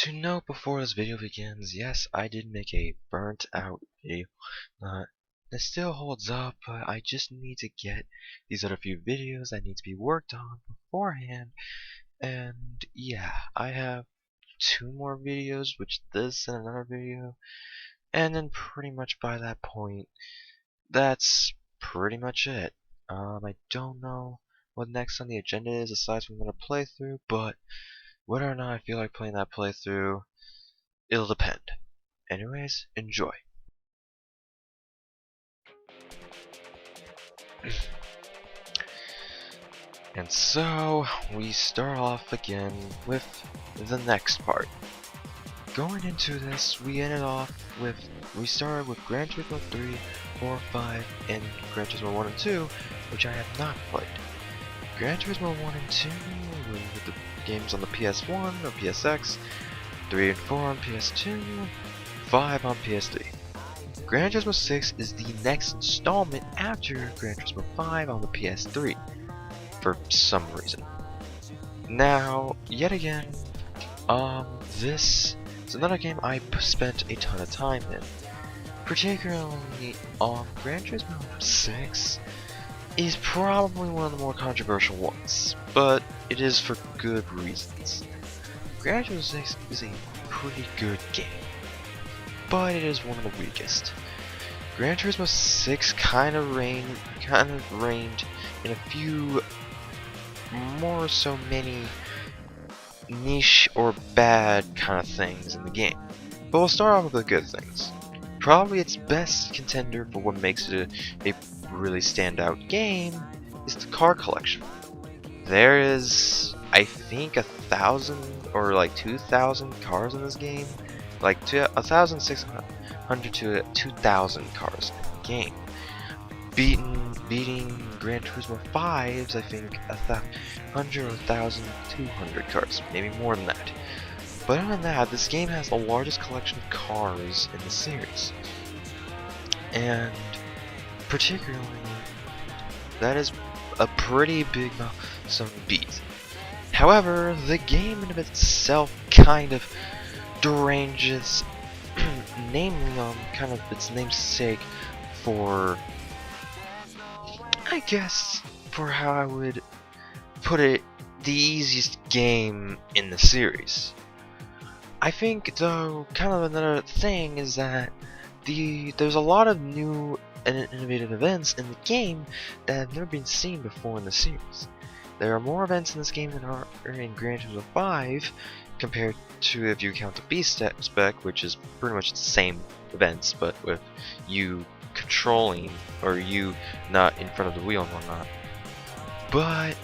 To note before this video begins, yes, I did make a burnt out video. It still holds up, but I just need to get these other few videos that need to be worked on beforehand. And yeah, I have 2 more videos, which this and another video. And then pretty much by that point, that's pretty much it. I don't know what next on the agenda is aside from another playthrough, but whether or not I feel like playing that playthrough, it'll depend. Anyways, enjoy. And so, we start off again with the next part. Going into this, we started with Gran Turismo 3, 4, 5, and Gran Turismo 1 and 2, which I have not played. Gran Turismo 1 and 2 with the games on the PS1 or PSX, 3 and 4 on PS2, 5 on PS3. Gran Turismo 6 is the next installment after Gran Turismo 5 on the PS3, for some reason. Now, yet again, this is another game I spent a ton of time in. Particularly, Gran Turismo 6 is probably one of the more controversial ones, but it is for good reasons. Gran Turismo 6 is a pretty good game, but it is one of the weakest. Gran Turismo 6 kind of reigned in a few more so many niche or bad kind of things in the game. But we'll start off with the good things. Probably its best contender for what makes it a really standout game is the car collection. There is, I think, 1,000 or like 2,000 cars in this game, like 1,600 to 2,000 cars in the game, beating Gran Turismo 5's, I think, 100 or 1,200 cars, maybe more than that. But other than that, this game has the largest collection of cars in the series, and particularly, that is a pretty big milestone beat. However, the game in of itself kind of deranges, namely kind of its namesake for, I guess, for how I would put it, the easiest game in the series. I think, though, kind of another thing is that there's a lot of new and innovative events in the game that have never been seen before in the series. There are more events in this game than are in Gran Turismo 5, compared to if you count the B spec, which is pretty much the same events, but with you controlling, or you not in front of the wheel and whatnot. But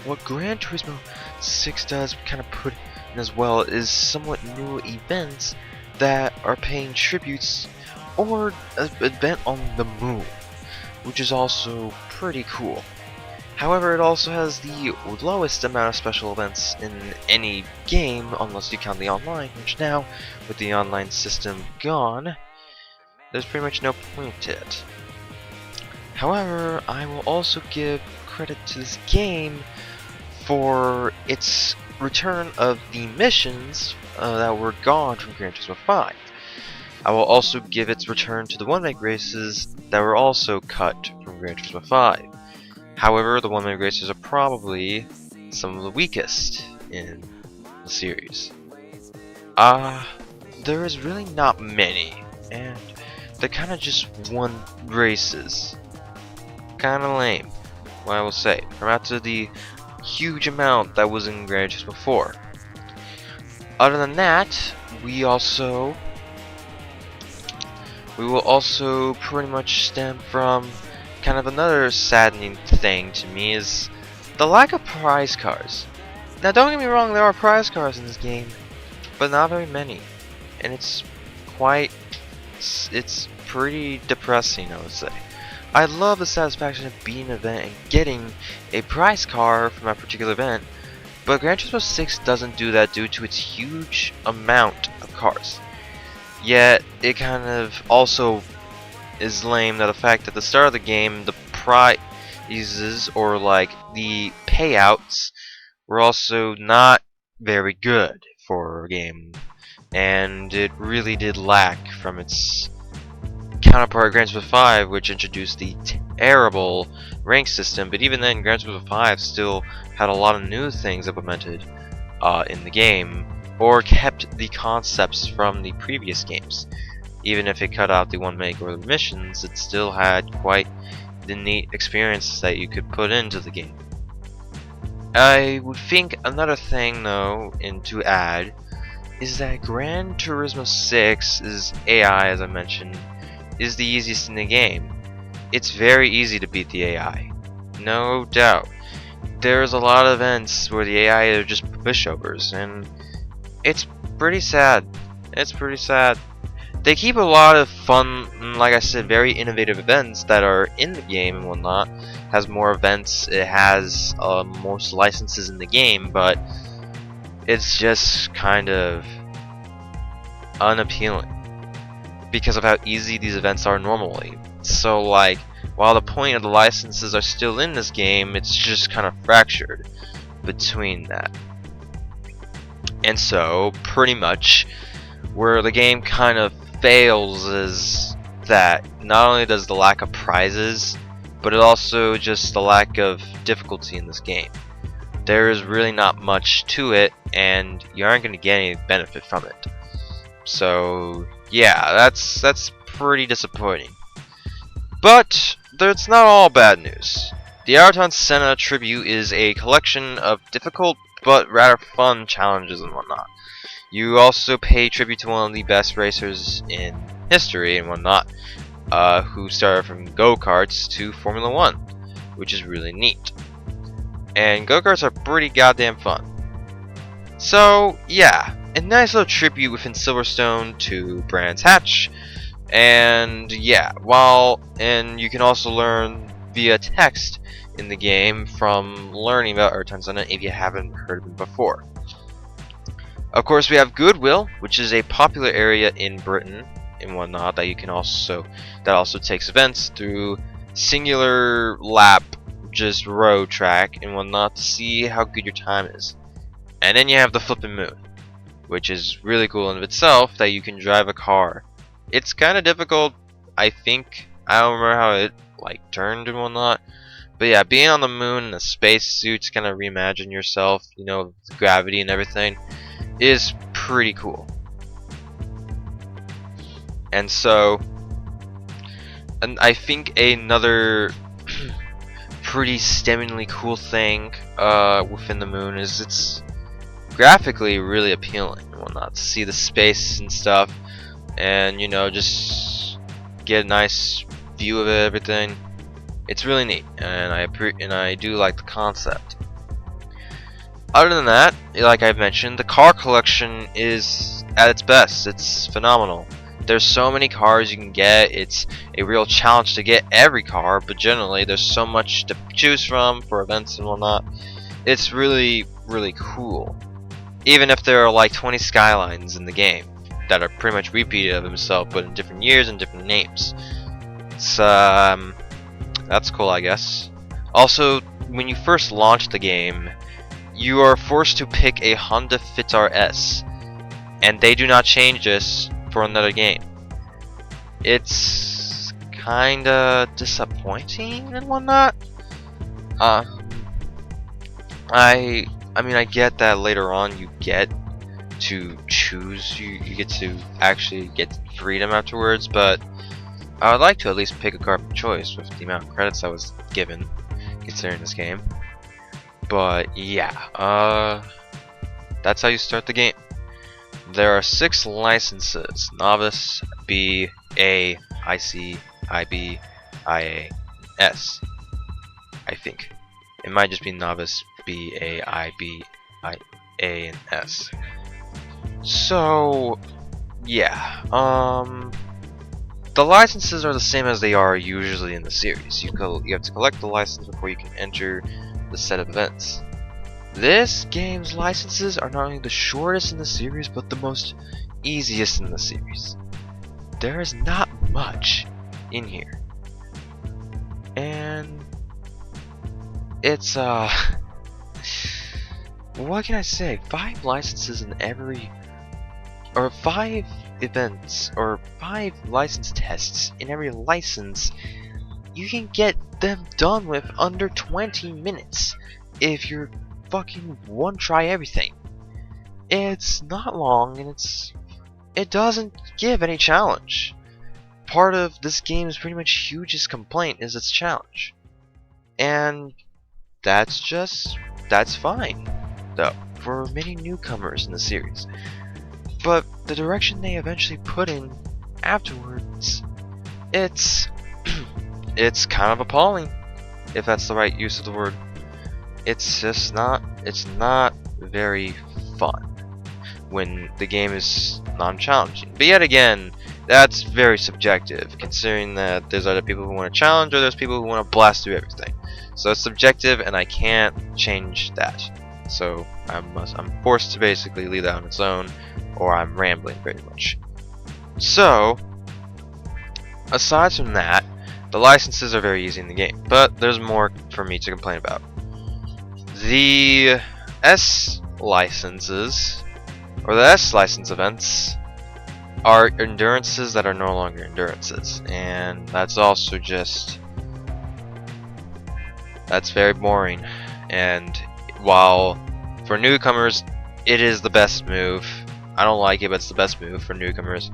what Gran Turismo 6 does kind of put in as well is somewhat new events that are paying tributes or an event on the moon, which is also pretty cool. However, it also has the lowest amount of special events in any game, unless you count the online, which now, with the online system gone, there's pretty much no point to it. However, I will also give credit to this game for its return of the missions that were gone from Gran Turismo 5. I will also give its return to the one-make races that were also cut from Gran Turismo 5. However, the one-make races are probably some of the weakest in the series. There is really not many, and they're kind of just one races. Kind of lame, what I will say, from after the huge amount that was in Gran Turismo 4. Other than that, we will also pretty much stem from kind of another saddening thing to me is the lack of prize cars. Now, don't get me wrong, there are prize cars in this game, but not very many, and it's pretty depressing, I would say. I love the satisfaction of beating an event and getting a prize car from a particular event, but Gran Turismo 6 doesn't do that due to its huge amount of cars. Yet, it kind of also is lame that the fact that at the start of the game, the prizes, or like the payouts, were also not very good for a game, and it really did lack from its counterpart Gran Turismo 5, which introduced the terrible rank system. But even then, Gran Turismo 5 still had a lot of new things implemented in the game, or kept the concepts from the previous games. Even if it cut out the one make or the missions, it still had quite the neat experience that you could put into the game. I would think another thing though, to add, is that Gran Turismo 6's AI, as I mentioned, is the easiest in the game. It's very easy to beat the AI, no doubt. There's a lot of events where the AI are just pushovers, and it's pretty sad. It's pretty sad. They keep a lot of fun, like I said, very innovative events that are in the game and whatnot. Has more events, it has most licenses in the game, but it's just kind of unappealing because of how easy these events are normally. So like, while the point of the licenses are still in this game, it's just kind of fractured between that. And so, pretty much, where the game kind of fails is that not only does the lack of prizes, but it also just the lack of difficulty in this game. There is really not much to it, and you aren't going to get any benefit from it. So yeah, that's pretty disappointing. But that's not all bad news. The Ayrton Senna tribute is a collection of difficult but rather fun challenges and whatnot. You also pay tribute to one of the best racers in history and whatnot, who started from go-karts to Formula 1, which is really neat. And go-karts are pretty goddamn fun. So yeah, a nice little tribute within Silverstone to Brands Hatch. And yeah, and you can also learn via text in the game from learning about Ayrton Senna if you haven't heard of him before. Of course, we have Goodwill, which is a popular area in Britain and whatnot that also takes events through singular lap, just road track and whatnot to see how good your time is. And then you have the Flippin' Moon, which is really cool in of itself that you can drive a car. It's kind of difficult, I think. I don't remember how it turned and whatnot. But yeah, being on the moon in a spacesuit to kind of reimagine yourself, you know, the gravity and everything, is pretty cool. And so, and I think another pretty stemmingly cool thing within the moon is it's graphically really appealing and whatnot. To see the space and stuff, and you know, just get a nice view of it, everything. It's really neat, and I do like the concept. Other than that, like I've mentioned, the car collection is at its best. It's phenomenal. There's so many cars you can get. It's a real challenge to get every car, but generally there's so much to choose from for events and whatnot. It's really, really cool. Even if there are like 20 skylines in the game that are pretty much repeated of himself, but in different years and different names. It's that's cool, I guess. Also, when you first launch the game, you are forced to pick a Honda Fit RS, and they do not change this for another game. It's kinda disappointing and whatnot. I mean, I get that later on you get to choose, you get to actually get freedom afterwards, but I would like to at least pick a car of choice with the amount of credits I was given considering this game. But yeah, that's how you start the game. There are 6 licenses: Novice, B, A, IC, IB, IA, S. I think it might just be Novice, B, A, IB, I, A, and S. So yeah, the licenses are the same as they are usually in the series. You have to collect the license before you can enter the set of events. This game's licenses are not only the shortest in the series, but the most easiest in the series. There is not much in here. And it's what can I say? 5 licenses in every, or 5 events, or 5 license tests in every license. You can get them done with under 20 minutes if you're fucking one try everything. It's not long, and it doesn't give any challenge. Part of this game's pretty much hugest complaint is its challenge. And that's fine, though, for many newcomers in the series. But the direction they eventually put in afterwards, it's it's kind of appalling, if that's the right use of the word. It's not very fun when the game is non-challenging. But yet again, that's very subjective, considering that there's other people who want to challenge, or there's people who want to blast through everything. So it's subjective, and I can't change that. So I'm forced to basically leave that on its own, or I'm rambling pretty much. So, aside from that, the licenses are very easy in the game, but there's more for me to complain about. The S licenses, or the S license events, are endurances that are no longer endurances, and that's also that's very boring. And while for newcomers it is the best move, I don't like it, but it's the best move for newcomers.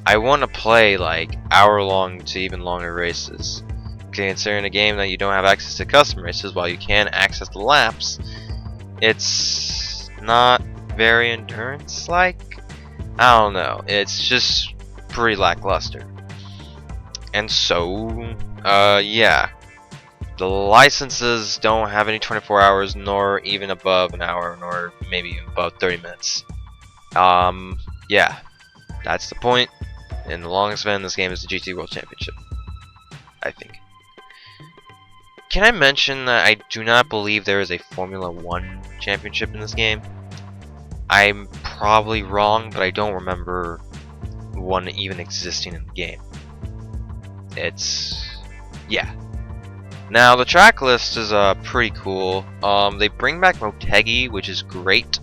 I want to play like hour-long to even longer races. Considering a game that you don't have access to custom races, while you can access the laps, it's not very endurance-like. I don't know. It's just pretty lackluster. And so, yeah. The licenses don't have any 24 hours, nor even above an hour, nor maybe even above 30 minutes. Yeah. That's the point. And the longest event in this game is the GT World Championship, I think. Can I mention that I do not believe there is a Formula 1 championship in this game? I'm probably wrong, but I don't remember one even existing in the game. Yeah. Now, the track list is pretty cool. They bring back Motegi, which is great.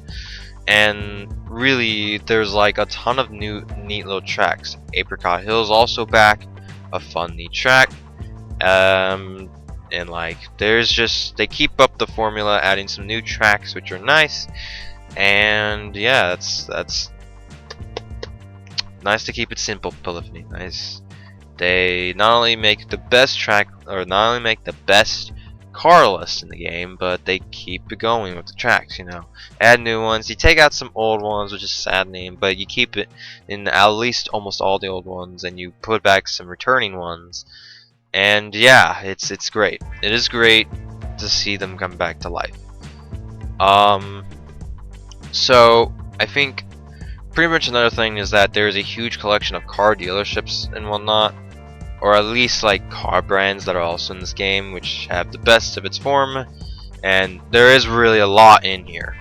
And really, there's like a ton of new neat little tracks. Apricot Hill is also back, a fun neat track. And like, they keep up the formula, adding some new tracks, which are nice. And yeah, that's nice to keep it simple, Polyphony. Nice. They not only make the best track, or not only make the best car list in the game, but they keep it going with the tracks, you know. Add new ones, you take out some old ones, which is saddening, but you keep it in at least almost all the old ones, and you put back some returning ones. And yeah, it's great. It is great to see them come back to life. So I think pretty much another thing is that there's a huge collection of car dealerships and whatnot, or at least like car brands that are also in this game, which have the best of its form, and there is really a lot in here,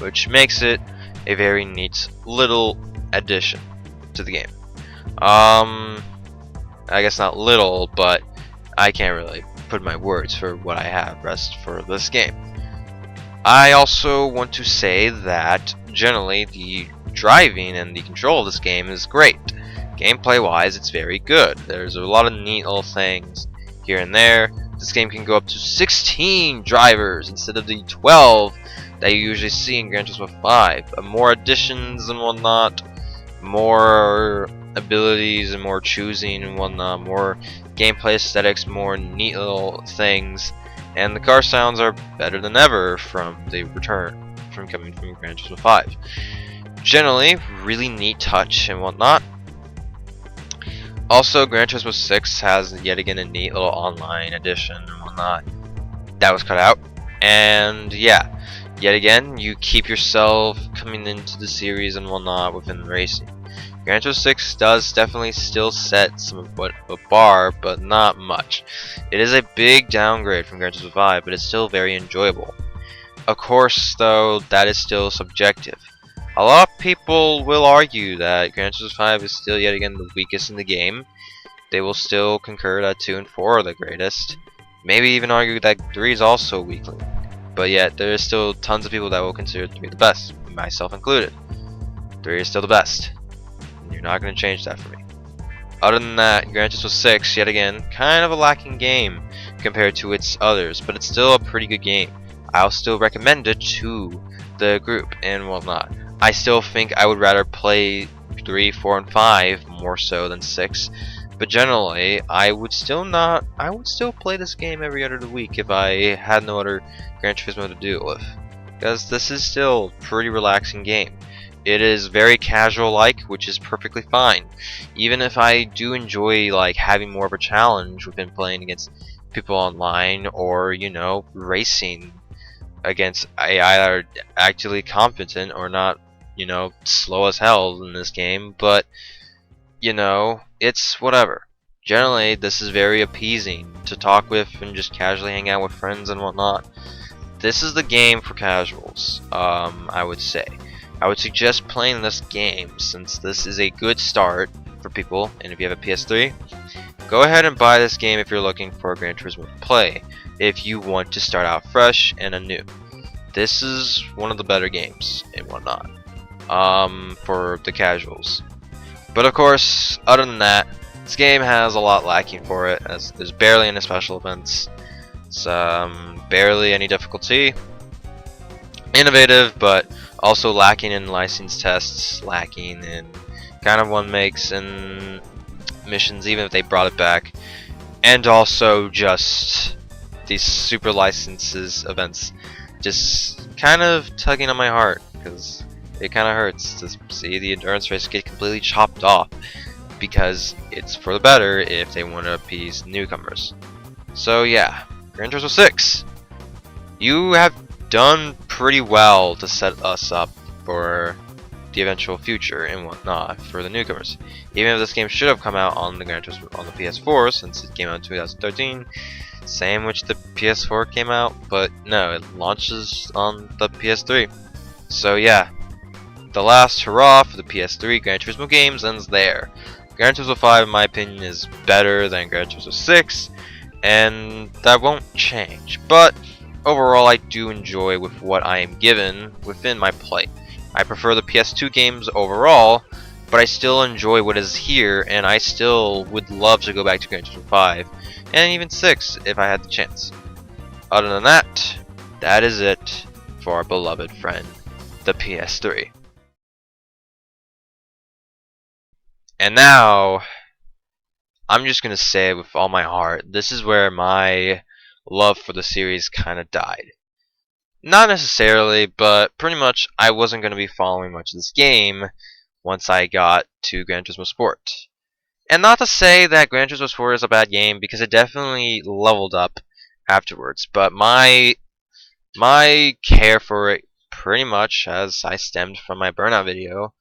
which makes it a very neat little addition to the game. I guess not little, but I can't really put my words for what I have rest for this game. I also want to say that generally the driving and the control of this game is great. Gameplay wise, it's very good. There's a lot of neat little things here and there. This game can go up to 16 drivers instead of the 12 that you usually see in Gran Turismo 5. More additions and whatnot, more abilities and more choosing and whatnot, more gameplay aesthetics, more neat little things, and the car sounds are better than ever from the return from coming from Gran Turismo 5. Generally, really neat touch and whatnot. Also, Gran Turismo 6 has yet again a neat little online edition and whatnot that was cut out. And yeah, yet again, you keep yourself coming into the series and whatnot within racing. Gran Turismo 6 does definitely still set some of a bar, but not much. It is a big downgrade from Gran Turismo 5, but it's still very enjoyable. Of course, though, that is still subjective. A lot of people will argue that Gran Turismo 5 is still yet again the weakest in the game. They will still concur that 2 and 4 are the greatest. Maybe even argue that 3 is also weakling. but yet there is still tons of people that will consider it to be the best, myself included. 3 is still the best. You're not going to change that for me. Other than that, Gran Turismo 6, yet again, kind of a lacking game compared to its others, but it's still a pretty good game. I'll still recommend it to the group and whatnot. I still think I would rather play 3, 4, and 5 more so than 6, but generally, I would still play this game every other week if I had no other Gran Turismo to deal with, because this is still a pretty relaxing game. It is very casual-like, which is perfectly fine. Even if I do enjoy like having more of a challenge within playing against people online, or racing against AI that are actually competent or not, slow as hell in this game. But it's whatever. Generally, this is very appeasing to talk with and just casually hang out with friends and whatnot. This is the game for casuals, I would say. I would suggest playing this game since this is a good start for people, and if you have a PS3, go ahead and buy this game if you're looking for a Gran Turismo to play, if you want to start out fresh and anew. This is one of the better games and whatnot, for the casuals. But of course, other than that, this game has a lot lacking for it, as there's barely any special events, it's barely any difficulty, innovative, but also lacking in license tests, lacking in kind of one makes and missions, even if they brought it back, and also just these super licenses events just kind of tugging on my heart, because it kind of hurts to see the endurance race get completely chopped off, because it's for the better if they want to appease newcomers. So yeah, Gran Turismo 6, you have done pretty well to set us up for the eventual future and whatnot for the newcomers. Even if this game should have come out on the Gran Turismo on the PS4, since it came out in 2013, same which the PS4 came out, but no, it launches on the PS3. So yeah, the last hurrah for the PS3 Gran Turismo games ends there. Gran Turismo 5, in my opinion, is better than Gran Turismo 6, and that won't change. But overall, I do enjoy with what I am given within my play. I prefer the PS2 games overall, but I still enjoy what is here, and I still would love to go back to Gran Turismo 5, and even 6 if I had the chance. Other than that, that is it for our beloved friend, the PS3. And now, I'm just going to say with all my heart, this is where my love for the series kind of died. Not necessarily, but pretty much I wasn't going to be following much of this game once I got to Gran Turismo Sport. And not to say that Gran Turismo Sport is a bad game, because it definitely leveled up afterwards, but my care for it pretty much, as I stemmed from my Burnout video,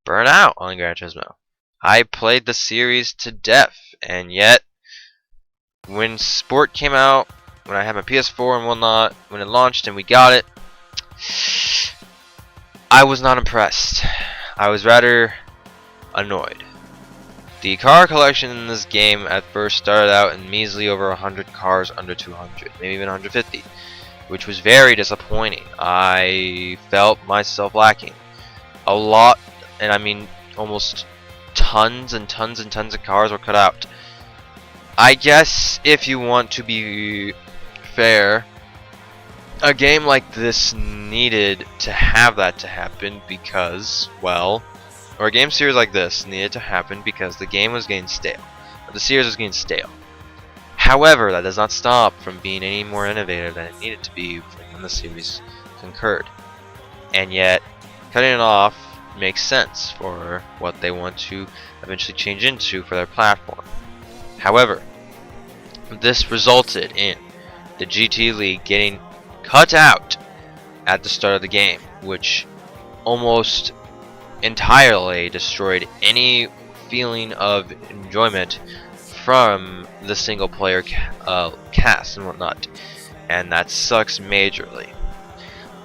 Burnout on Gran Turismo. I played the series to death, and yet when Sport came out, when I had my PS4 and whatnot, when it launched and we got it, I was not impressed. I was rather annoyed. The car collection in this game at first started out in measly over 100 cars under 200, maybe even 150, which was very disappointing. I felt myself lacking a lot, and I mean almost tons and tons and tons of cars were cut out. I guess if you want to be fair, a game like this needed to have that to happen because, well, or a game series like this needed to happen because the game was getting stale. The series was getting stale. However, that does not stop from being any more innovative than it needed to be when the series concurred. And yet, cutting it off makes sense for what they want to eventually change into for their platform. However, this resulted in the GT League getting cut out at the start of the game, which almost entirely destroyed any feeling of enjoyment from the single player cast and whatnot, and that sucks majorly.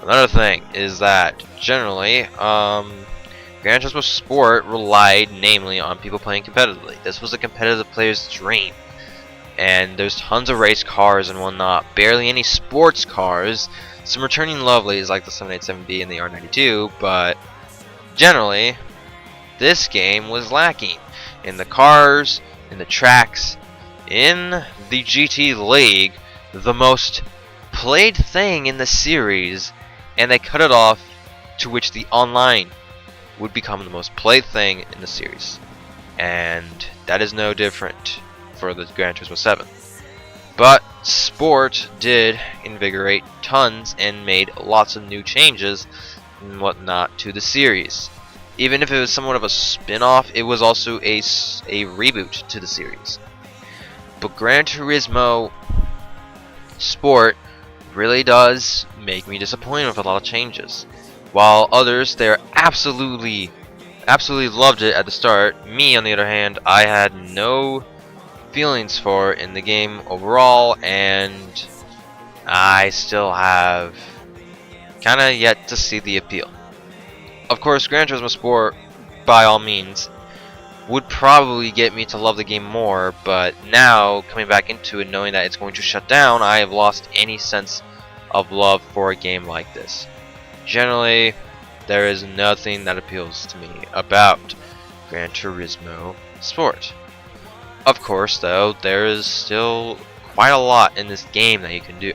Another thing is that generally Gran Turismo Sport relied namely on people playing competitively. This was a competitive player's dream, and there's tons of race cars and whatnot, barely any sports cars, some returning lovelies like the 787B and the R92, but generally, this game was lacking in the cars, in the tracks, in the GT League, the most played thing in the series, and they cut it off to which the online would become the most played thing in the series. And that is no different for the Gran Turismo 7. But Sport did invigorate tons and made lots of new changes and whatnot to the series. Even if it was somewhat of a spin-off, it was also a reboot to the series. But Gran Turismo Sport really does make me disappointed with a lot of changes. While others, they're absolutely loved it at the start. Me, on the other hand, I had no feelings for in the game overall, and I still have kinda yet to see the appeal. Of course, Gran Turismo Sport, by all means, would probably get me to love the game more, but now, coming back into it, knowing that it's going to shut down, I have lost any sense of love for a game like this. Generally, there is nothing that appeals to me about Gran Turismo Sport. Of course, though, there is still quite a lot in this game that you can do.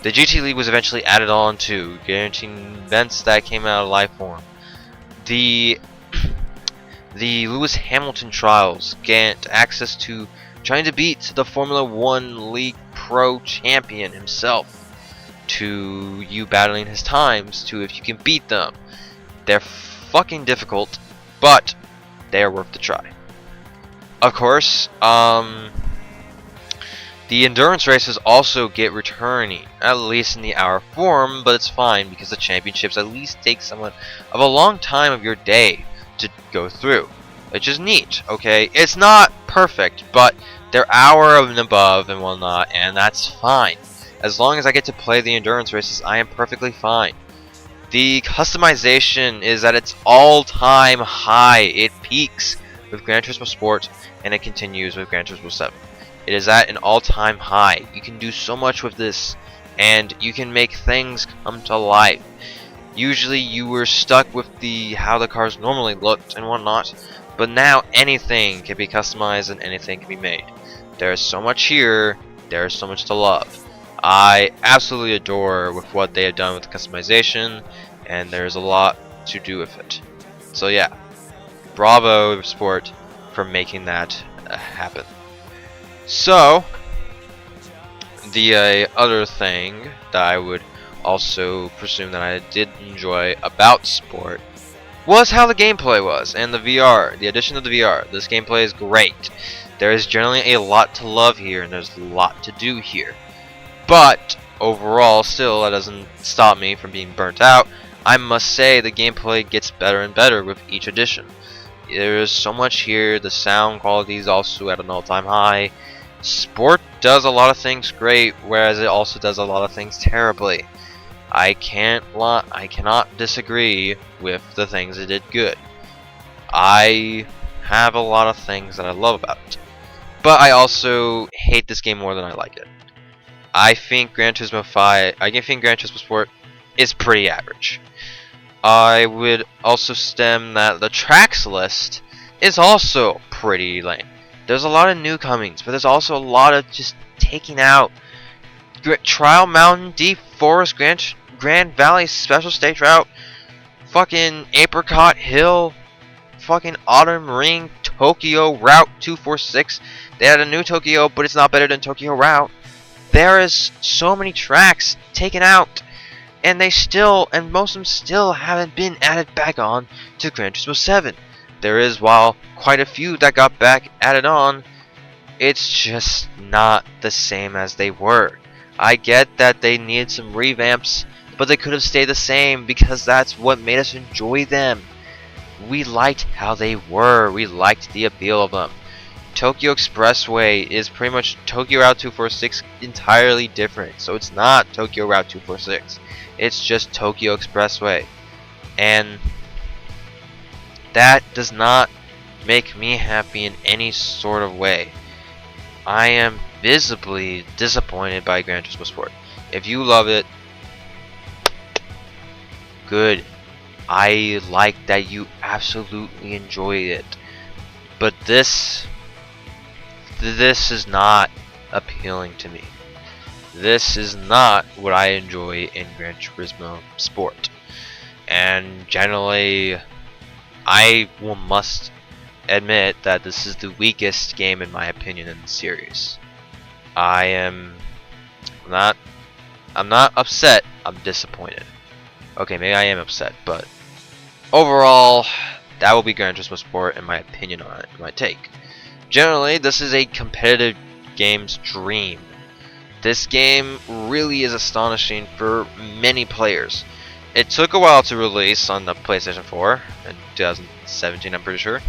The GT League was eventually added on to, guaranteeing events that came out of live form. The Lewis Hamilton trials gained access to trying to beat the Formula 1 League Pro champion himself, to you battling his times to if you can beat them. They're fucking difficult, but they are worth the try. Of course, the endurance races also get returning, at least in the hour form, but it's fine because the championships at least take somewhat of a long time of your day to go through, which is neat. Okay, it's not perfect, but they're hour and above and whatnot, and that's fine. As long as I get to play the endurance races, I am perfectly fine. The customization is at its all-time high. It peaks with Gran Turismo Sport, and it continues with Gran Turismo 7. It is at an all-time high. You can do so much with this, and you can make things come to life. Usually you were stuck with how the cars normally looked and whatnot, but now anything can be customized and anything can be made. There is so much here, there is so much to love. I absolutely adore with what they have done with the customization, and there's a lot to do with it. So yeah, bravo Sport for making that happen. So, the other thing that I would also presume that I did enjoy about Sport was how the gameplay was, and the VR, the addition of the VR. This gameplay is great. There is generally a lot to love here, and there's a lot to do here. But, overall, still, that doesn't stop me from being burnt out. I must say the gameplay gets better and better with each edition. There is so much here, the sound quality is also at an all-time high. Sport does a lot of things great, whereas it also does a lot of things terribly. I cannot disagree with the things it did good. I have a lot of things that I love about it, but I also hate this game more than I like it. I think Gran Turismo Sport is pretty average. I would also stem that the tracks list is also pretty lame. There's a lot of newcomings, but there's also a lot of just taking out. Trial Mountain, Deep Forest, Grand Valley Special Stage Route, fucking Apricot Hill, fucking Autumn Ring, Tokyo Route 246. They had a new Tokyo, but it's not better than Tokyo Route. There is so many tracks taken out, and most of them still haven't been added back on to Gran Turismo 7. There is, while quite a few that got back added on, it's just not the same as they were. I get that they needed some revamps, but they could have stayed the same because that's what made us enjoy them. We liked how they were. We liked the appeal of them. Tokyo Expressway is pretty much Tokyo Route 246 entirely different. So it's not Tokyo Route 246. It's just Tokyo Expressway. And that does not make me happy in any sort of way. I am visibly disappointed by Gran Turismo Sport. If you love it, good. I like that you absolutely enjoy it. But this is not appealing to me. This is not what I enjoy in Gran Turismo Sport. And generally, I must admit that this is the weakest game in my opinion in the series. I'm not upset, I'm disappointed. Okay, maybe I am upset, but overall, that will be Gran Turismo Sport and my opinion on it, my take. Generally, this is a competitive game's dream. This game really is astonishing for many players. It took a while to release on the PlayStation 4 in 2017, I'm pretty sure.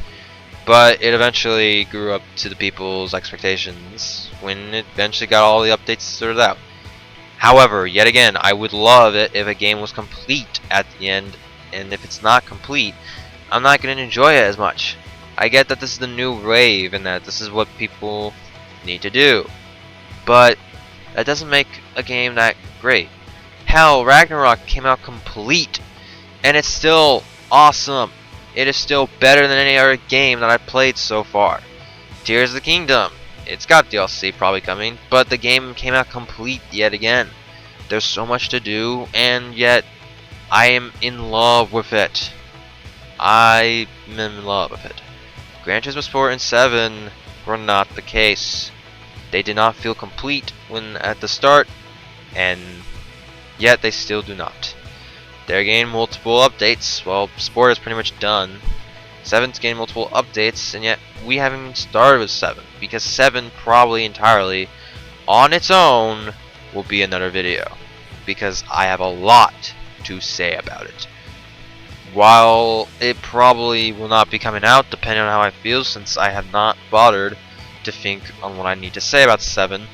But it eventually grew up to the people's expectations when it eventually got all the updates sorted out. However, yet again, I would love it if a game was complete at the end, and if it's not complete, I'm not going to enjoy it as much. I get that this is the new wave and that this is what people need to do, but that doesn't make a game that great. Hell, Ragnarok came out complete, and it's still awesome. It is still better than any other game that I've played so far. Tears of the Kingdom, it's got DLC probably coming, but the game came out complete yet again. There's so much to do, and yet I am in love with it. I'm in love with it. Gran Turismo Sport and 7 were not the case. They did not feel complete when at the start, and yet they still do not. They're getting multiple updates. Well, Sport is pretty much done. 7's getting multiple updates, and yet we haven't even started with 7, because 7 probably entirely on its own will be another video, because I have a lot to say about it. While it probably will not be coming out depending on how I feel, since I have not bothered to think on what I need to say about 7.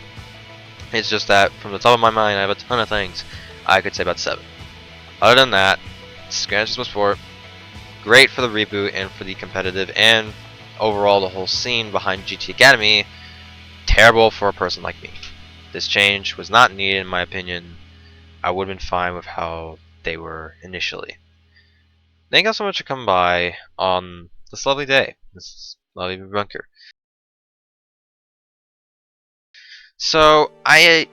It's just that from the top of my mind I have a ton of things I could say about 7. Other than that, Gran Turismo Sport, great for the reboot and for the competitive and overall the whole scene behind GT Academy, terrible for a person like me. This change was not needed in my opinion. I would have been fine with how they were initially. Thank you so much for coming by on this lovely day, this lovely bunker. So I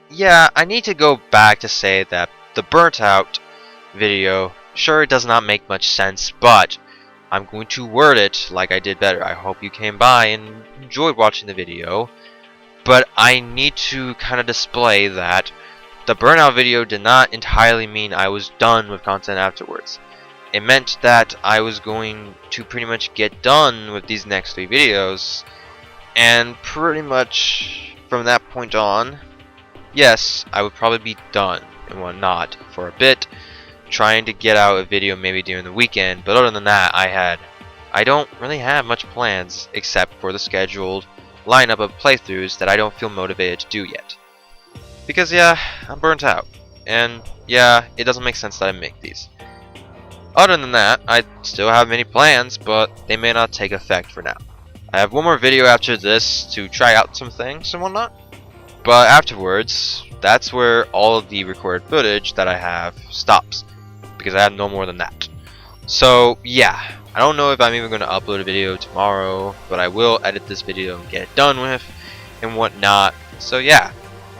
need to go back to say that the burnt out video, sure, it does not make much sense, but I'm going to word it like I did better. I hope you came by and enjoyed watching the video, but I need to kind of display that the burnout video did not entirely mean I was done with content afterwards. It meant that I was going to pretty much get done with these next 3 videos, and pretty much from that point on, yes, I would probably be done and whatnot for a bit, trying to get out a video maybe during the weekend. But other than that, I don't really have much plans except for the scheduled lineup of playthroughs that I don't feel motivated to do yet. Because yeah, I'm burnt out, and yeah, it doesn't make sense that I make these. Other than that, I still have many plans, but they may not take effect for now. I have one more video after this to try out some things and whatnot, but afterwards, that's where all of the recorded footage that I have stops, because I have no more than that. So yeah, I don't know if I'm even going to upload a video tomorrow, but I will edit this video and get it done with and whatnot. So yeah,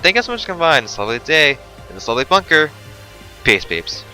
thank you so much for coming by on this lovely day in this lovely bunker. Peace, peeps.